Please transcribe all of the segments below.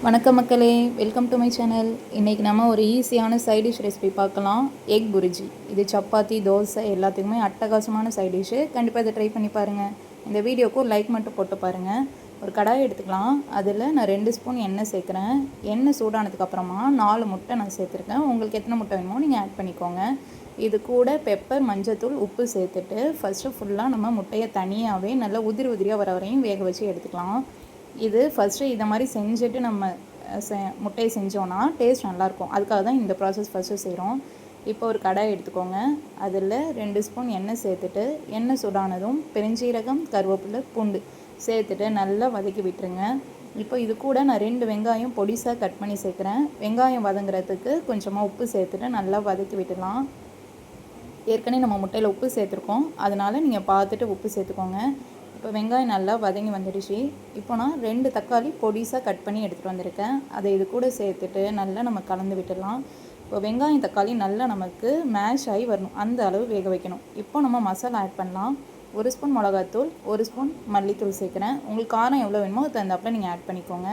வணக்கம் மக்களே, welcome to my channel. இன்றைக்கி நம்ம ஒரு ஈஸியான சைட் டிஷ் ரெசிபி பார்க்கலாம். எக் புரிஜி. இது சப்பாத்தி, தோசை எல்லாத்துக்குமே அட்டகாசமான சைட் டிஷ்ஷு. கண்டிப்பாக இதை ட்ரை பண்ணி பாருங்கள். இந்த வீடியோக்கு லைக் மட்டும் போட்டு பாருங்கள். ஒரு கடாய் எடுத்துக்கலாம். அதில் நான் 2 ஸ்பூன் எண்ணெய் சேர்க்குறேன். எண்ணெய் சூடானதுக்கப்புறமா 4 முட்டை நான் சேர்த்துருக்கேன். உங்களுக்கு எத்தனை முட்டை வேணுமோ நீங்கள் ஆட் பண்ணிக்கோங்க. இது கூட பெப்பர், மஞ்சத்தூள், உப்பு சேர்த்துட்டு ஃபஸ்ட்டு ஃபுல்லாக நம்ம முட்டையை தனியாகவே நல்லா உதிரியாக வர வரையும் வேக வச்சு எடுத்துக்கலாம். இது ஃபஸ்ட்டு இதை மாதிரி செஞ்சுட்டு நம்ம முட்டையை செஞ்சோன்னா டேஸ்ட் நல்லாயிருக்கும். அதுக்காக தான் இந்த ப்ராசஸ் ஃபஸ்ட்டு செய்கிறோம். இப்போ ஒரு கடாய் எடுத்துக்கோங்க. அதில் 2 ஸ்பூன் எண்ணெய் சேர்த்துட்டு, எண்ணெய் சூடானதும் பெருஞ்சீரகம், கருவேப்பிலை, பூண்டு சேர்த்துட்டு நல்லா வதக்கி விட்டுருங்க. இப்போ இது கூட நான் 2 வெங்காயம் பொடிசாக கட் பண்ணி சேர்க்குறேன். வெங்காயம் வதங்குறதுக்கு கொஞ்சமாக உப்பு சேர்த்துட்டு நல்லா வதக்கி விட்டுடலாம். ஏற்கனவே நம்ம முட்டையில் உப்பு சேர்த்துருக்கோம், அதனால் நீங்கள் பார்த்துட்டு உப்பு சேர்த்துக்கோங்க. இப்போ வெங்காயம் நல்லா வதங்கி வந்துடுச்சு. இப்போ நான் 2 தக்காளி பொடிசாக கட் பண்ணி எடுத்துகிட்டு வந்திருக்கேன். அதை இது கூட சேர்த்துட்டு நல்லா நம்ம கலந்து விட்டுடலாம். இப்போ வெங்காயம் தக்காளி நல்லா நமக்கு மேஷ் ஆகி வரணும், அந்த அளவு வேக வைக்கணும். இப்போ நம்ம மசாலா ஆட் பண்ணலாம். 1 ஸ்பூன் மிளகாத்தூள், 1 ஸ்பூன் மல்லித்தூள் சேர்க்குறேன். உங்களுக்கு காரம் எவ்வளோ வேணுமோ அது தகுந்தாப்புல நீங்கள் ஆட் பண்ணிக்கோங்க.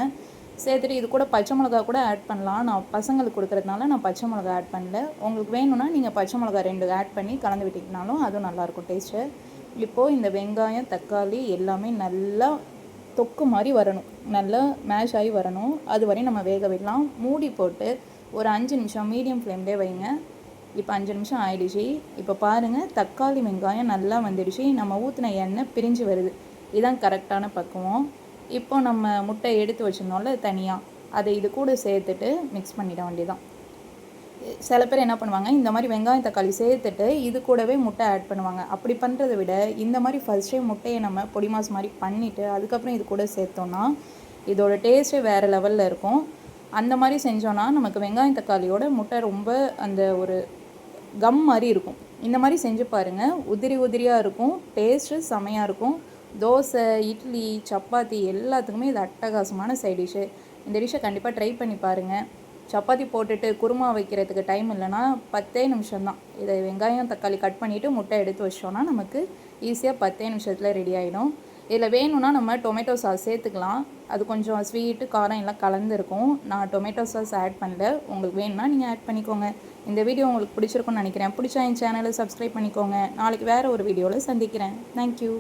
சேர்த்துட்டு இது கூட பச்சை மிளகா கூட ஆட் பண்ணலாம். நான் பசங்களுக்கு கொடுக்குறதுனால நான் பச்சை மிளகா ஆட் பண்ணல. உங்களுக்கு வேணும்னா நீங்கள் பச்சை மிளகா 2 ஆட் பண்ணி கலந்து விட்டிங்கனாலும் அதுவும் நல்லாயிருக்கும் டேஸ்ட்டு. இப்போது இந்த வெங்காயம், தக்காளி எல்லாமே நல்லா தொக்கு மாதிரி வரணும், நல்லா மேஷ் ஆகி வரணும். அது வரையும் நம்ம வேக விடலாம். மூடி போட்டு ஒரு 5 நிமிஷம் மீடியம் ஃப்ளேம்லேயே வைங்க. இப்போ 5 நிமிஷம் ஆயிடுச்சு. இப்போ பாருங்கள், தக்காளி வெங்காயம் நல்லா வந்துடுச்சு. நம்ம ஊற்றின எண்ணெய் பிரிஞ்சு வருது. இதுதான் கரெக்டான பக்குவம். இப்போ நம்ம முட்டை எடுத்து வச்சிருந்தோம்ல தனியாக, அதை இது கூட சேர்த்துட்டு மிக்ஸ் பண்ணிட வேண்டியதான். சில பேர் என்ன பண்ணுவாங்க, இந்த மாதிரி வெங்காயம் தக்காளி சேர்த்துட்டு இது கூடவே முட்டை ஆட் பண்ணுவாங்க. அப்படி பண்ணுறதை விட இந்த மாதிரி ஃபஸ்ட்டே முட்டையை நம்ம பொடி மாஸ் மாதிரி பண்ணிவிட்டு அதுக்கப்புறம் இது கூட சேர்த்தோன்னா இதோட டேஸ்ட்டே வேறு லெவலில் இருக்கும். அந்த மாதிரி செஞ்சோன்னா நமக்கு வெங்காயம் தக்காளியோட முட்டை ரொம்ப அந்த ஒரு கம் மாதிரி இருக்கும். இந்த மாதிரி செஞ்சு பாருங்கள், உதிரியாக இருக்கும், டேஸ்ட்டு செமையாக இருக்கும். தோசை, இட்லி, சப்பாத்தி எல்லாத்துக்குமே இது அட்டகாசமான சைட் டிஷ்ஷு. இந்த டிஷ்ஷை கண்டிப்பாக ட்ரை பண்ணி பாருங்கள். சப்பாத்தி போட்டுட்டு குருமா வைக்கிறதுக்கு டைம் இல்லைன்னா 10 நிமிஷம்தான். இதை வெங்காயம் தக்காளி கட் பண்ணிவிட்டு முட்டை எடுத்து வச்சோன்னா நமக்கு ஈஸியாக 10 நிமிஷத்தில் ரெடி ஆகிடும். இதில் வேணும்னா நம்ம டொமேட்டோ சாஸ் சேர்த்துக்கலாம். அது கொஞ்சம் ஸ்வீட்டு, காரம் எல்லாம் கலந்துருக்கும். நான் டொமேட்டோ சாஸ் ஆட் பண்ணல. உங்களுக்கு வேணும்னா நீங்கள் ஆட் பண்ணிக்கோங்க. இந்த வீடியோ உங்களுக்கு பிடிச்சிருக்குன்னு நினைக்கிறேன். பிடிச்சா என் சேனலை சப்ஸ்கிரைப் பண்ணிக்கோங்க. நாளைக்கு வேறு ஒரு வீடியோவில் சந்திக்கிறேன். தேங்க்யூ.